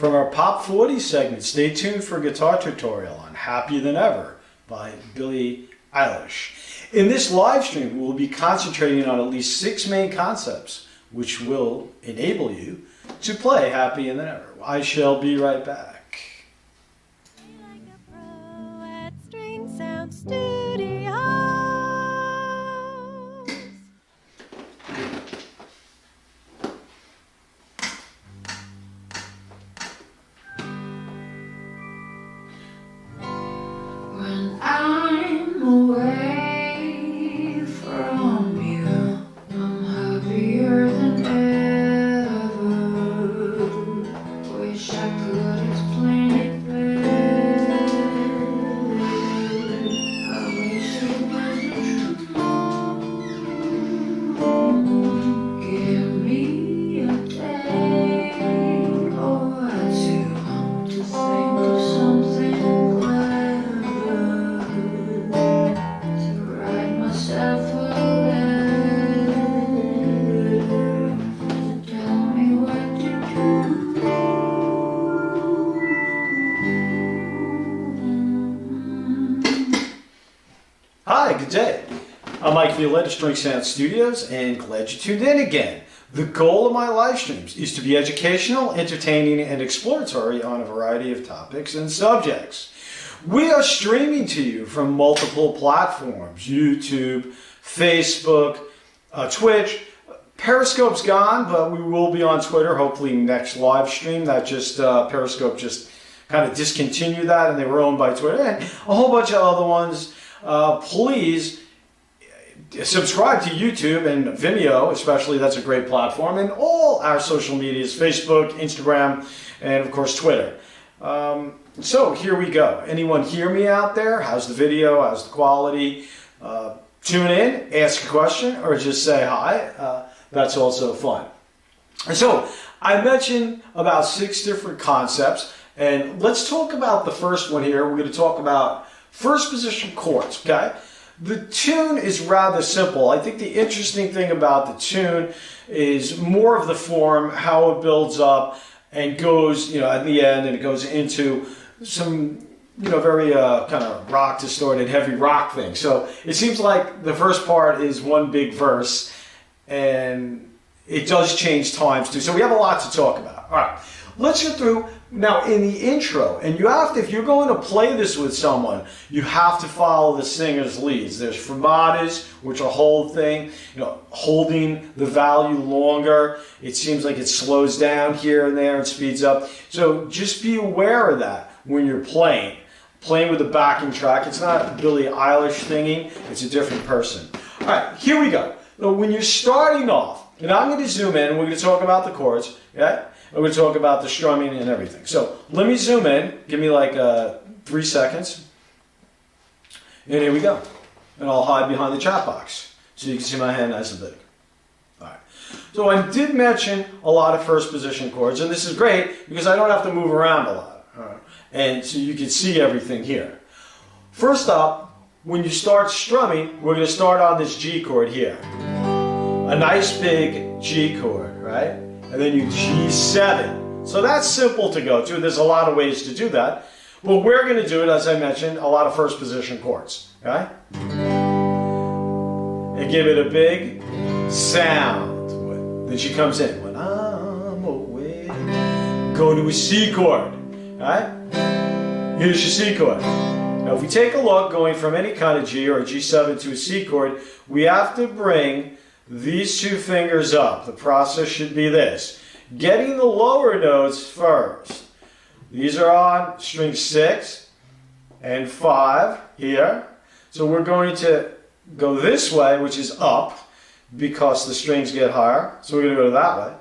From our Pop 40 segment, stay tuned for a guitar tutorial on Happier Than Ever by Billie Eilish. In this live stream, we'll be concentrating on at least 6 main concepts, which will enable you to play Happier Than Ever. I shall be right back. When I'm away from you, I'm happier than ever. Wish I could explain it better. I wish it wasn't true. Give me a day or two to think of something Hi, good day. I'm Mike Violette of String Sound Studios, and glad you tuned in again. The goal of my live streams is to be educational, entertaining, and exploratory on a variety of topics and subjects. We are streaming to you from multiple platforms: YouTube, Facebook, Twitch. Periscope's gone, but we will be on Twitter, hopefully next live stream. That just, Periscope just kind of discontinued that, and they were owned by Twitter, and a whole bunch of other ones. Please subscribe to YouTube and Vimeo, especially. That's a great platform, and all our social medias: Facebook, Instagram, and of course Twitter. So here we go. Anyone hear me out there? How's the video? How's the quality? Tune in, ask a question, or just say hi. That's also fun. And so I mentioned about 6 different concepts, and let's talk about the first one here. We're going to talk about first position chords, okay? The tune is rather simple. I think the interesting thing about the tune is more of the form, how it builds up and goes, at the end, and it goes into some, very kind of rock distorted, heavy rock thing. So it seems like the first part is one big verse, and it does change times too. So we have a lot to talk about. All right, let's get through. Now, in the intro, and you have to, if you're going to play this with someone, you have to follow the singer's leads. There's fermatas, which are whole thing, holding the value longer. It seems like it slows down here and there and speeds up. So just be aware of that when you're playing with a backing track. It's not Billie Eilish singing, it's a different person. All right, here we go. Now, when you're starting off, and I'm going to zoom in, and we're going to talk about the chords, okay? We're going to talk about the strumming and everything. So let me zoom in. Give me like 3 seconds. And here we go. And I'll hide behind the chat box so you can see my hand nice and big. All right. So I did mention a lot of first position chords, and this is great because I don't have to move around a lot. All right. And so you can see everything here. First up, when you start strumming, we're going to start on this G chord here. A nice big G chord, right? And then you G7. So that's simple to go to. There's a lot of ways to do that. But we're going to do it, as I mentioned, a lot of first position chords. Okay? And give it a big sound. Then she comes in. When I'm away. Go to a C chord. Right? Here's your C chord. Now if we take a look, going from any kind of G or a G7 to a C chord, we have to bring these 2 fingers up. The process should be this. Getting the lower notes first. These are on string 6 and 5 here. So we're going to go this way, which is up, because the strings get higher. So we're going to go that way.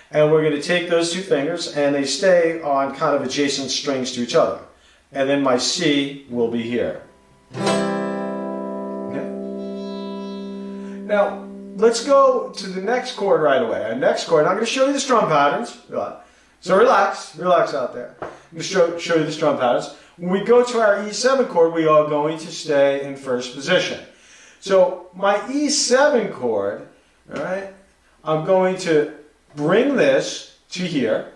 And we're going to take those 2 fingers, and they stay on kind of adjacent strings to each other. And then my C will be here. Okay. Now, let's go to the next chord right away. Our next chord, I'm going to show you the strum patterns. So relax out there. I'm going to show you the strum patterns. When we go to our E7 chord, we are going to stay in first position. So my E7 chord, all right, I'm going to bring this to here,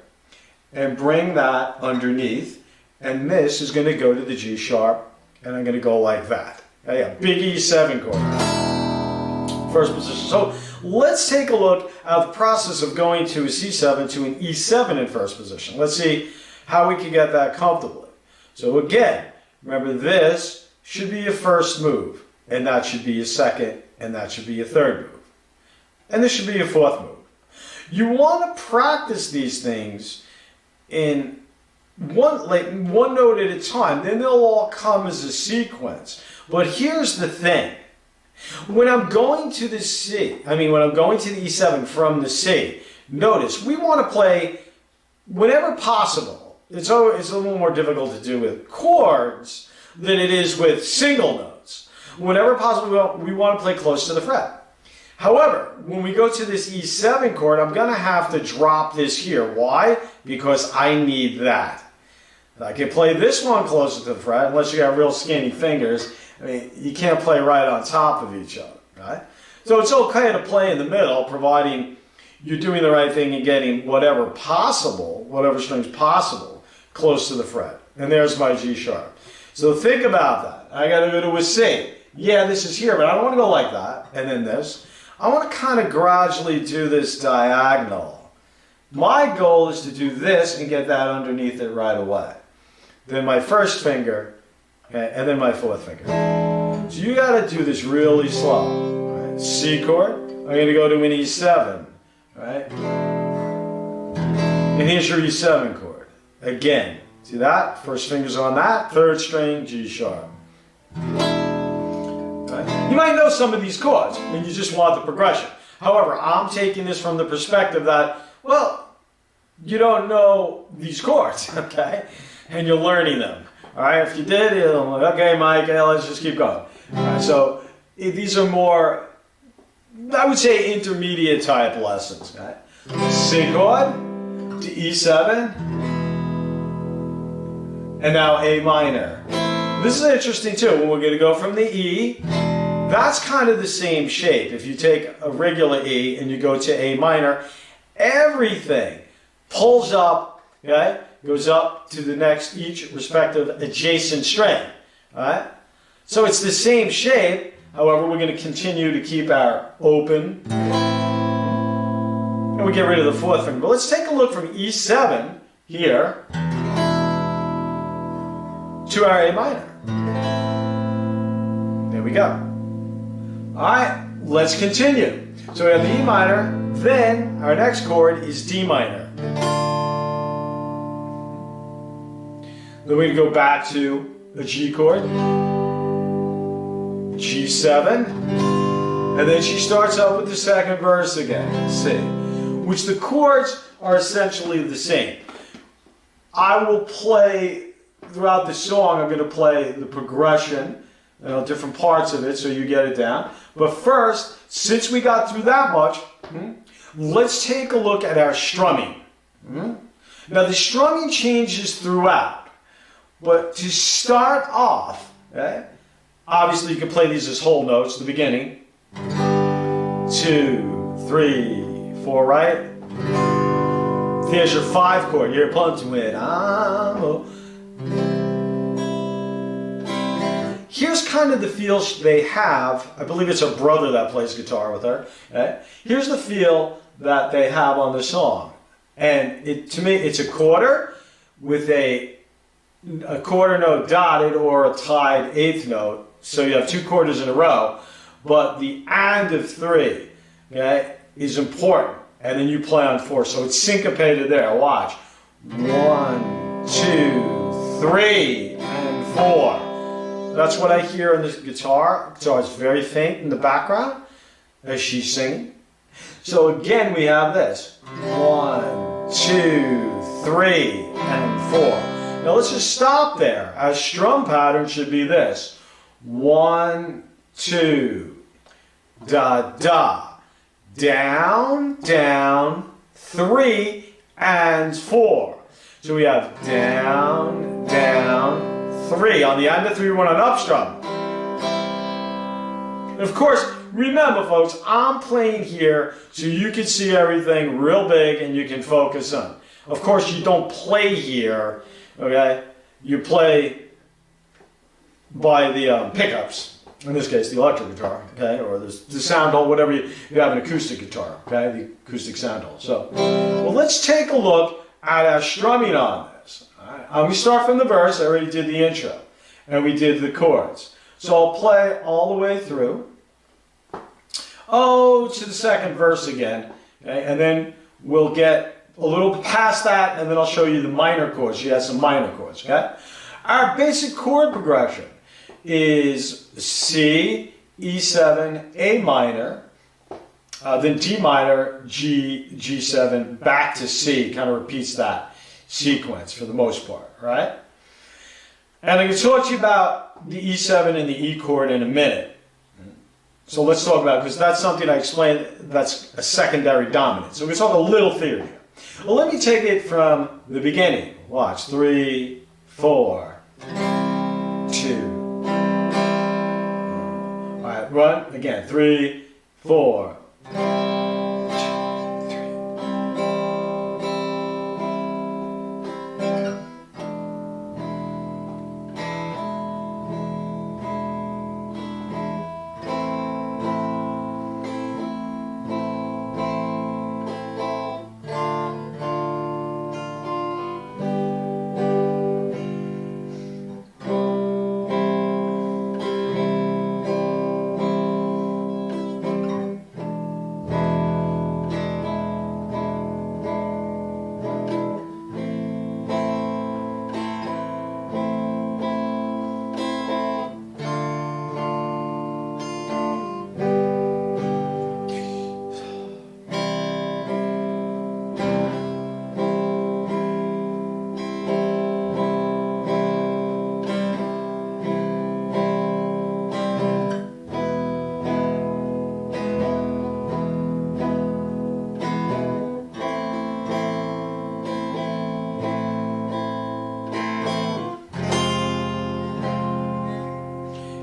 and bring that underneath, and this is going to go to the G sharp, and I'm going to go like that. Okay, a big E7 chord. First position. So let's take a look at the process of going to a C7 to an E7 in first position. Let's see how we can get that comfortably. So again, remember this should be your first move, and that should be your second, and that should be your third move. And this should be your fourth move. You want to practice these things in one note at a time, then they'll all come as a sequence. But here's the thing. When I'm going to the when I'm going to the E7 from the C, notice we want to play whenever possible. It's a little more difficult to do with chords than it is with single notes. Whenever possible, we want to play close to the fret. However, when we go to this E7 chord, I'm going to have to drop this here. Why? Because I need that. I can play this one closer to the fret, unless you got real skinny fingers. I mean, you can't play right on top of each other, right? So it's okay to play in the middle, providing you're doing the right thing and getting whatever strings possible, close to the fret. And there's my G sharp. So think about that. I got to go to a C. Yeah, this is here, but I don't want to go like that. And then this. I want to kind of gradually do this diagonal. My goal is to do this and get that underneath it right away. Then my first finger, and then my fourth finger. So you got to do this really slow. Right? C chord, I'm going to go to an E7. Right? And here's your E7 chord. Again, see that? First finger's on that, third string, G sharp. You might know some of these chords and you just want the progression. However, I'm taking this from the perspective that, well, you don't know these chords, okay? And you're learning them. All right, if you did, okay, Mike, let's just keep going. All right, so these are more, I would say, intermediate type lessons. Okay? C chord to E7, and now A minor. This is interesting too. When we're going to go from the E, that's kind of the same shape. If you take a regular E and you go to A minor, everything pulls up, okay? Goes up to the next, each respective adjacent string. All right? So it's the same shape. However, we're going to continue to keep our open. And we get rid of the fourth finger. But let's take a look from E7 here to our A minor. There we go. All right, let's continue. So we have the E minor, then our next chord is D minor. Then we go back to a G chord, G7, and then she starts up with the second verse again, C, which the chords are essentially the same. I will play, throughout the song, I'm going to play the progression, different parts of it so you get it down. But first, since we got through that much, let's take a look at our strumming. Now the strumming changes throughout, but to start off, okay, obviously you can play these as whole notes at the beginning. 2, 3, 4, right? Here's your 5 chord. You're punching with Here's kind of the feel they have. I believe it's her brother that plays guitar with her. Okay? Here's the feel that they have on the song. And to me, it's a quarter with a quarter note dotted or a tied eighth note. So you have 2 quarters in a row. But the and of 3, okay, is important. And then you play on 4. So it's syncopated there. Watch. 1, 2, 3, and 4. That's what I hear in the guitar. So it's very faint in the background as she's singing. So again, we have this. 1, 2, 3, and 4. Now let's just stop there. Our strum pattern should be this. 1, 2, da, da. Down, down, 3, and 4. So we have down, down, 3. On the end of 3, we want an up strum. And of course, remember folks, I'm playing here so you can see everything real big and you can focus on. Of course, you don't play here, okay? You play by the pickups. In this case, the electric guitar, okay, or the sound hole, whatever you have an acoustic guitar, okay, the acoustic sound hole. So, well, let's take a look at our strumming on this. All right? We start from the verse. I already did the intro, and we did the chords. So I'll play all the way through. Oh, to the second verse again, okay, and then we'll get a little past that, and then I'll show you the minor chords. She has some minor chords, okay? Our basic chord progression is C, E7, A minor, then D minor, G, G7, back to C. Kind of repeats that sequence for the most part, right? And I'm going to talk to you about the E7 and the E chord in a minute. So let's talk about it, because that's something I explained that's a secondary dominant. So we're going to talk a little theory here. Well, let me take it from the beginning. Watch. 3, 4, 2. Run again. 3, 4. 2, 3.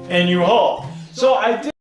And you hold. So I did